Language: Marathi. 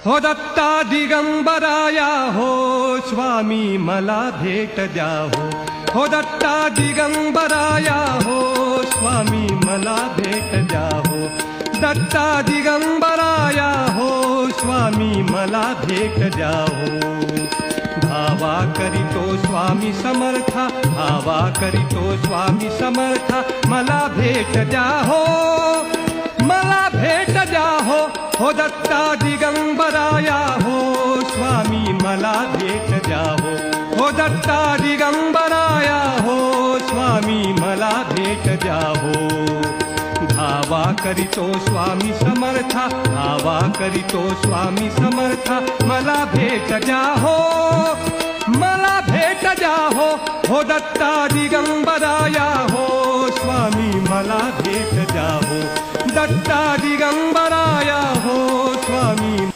हो दत्ता दिगंबराया हो स्वामी मला भेट द्या हो दत्ता दिगंबराया हो स्वामी मला भेट द्या हो दत्ता दिगंबराया हो स्वामी मला भेट द्या हो भावा करीतो स्वामी समर्था भावा करीतो स्वामी समर्था मला भेट द्या हो मला भेट द्या हो दत्ता दिगंबराया हो स्वामी मला भेट द्या हो दत्ता दिगंबराया हो स्वामी मला भेट द्या हो धावा करीतो स्वामी समर्था धावा करीतो स्वामी समर्था मला भेट द्या हो मला भेट द्या हो दत्ता दिगंबराया हो स्वामी मला भेट द्या हो दत्ता दिगंबराया हो स्वामी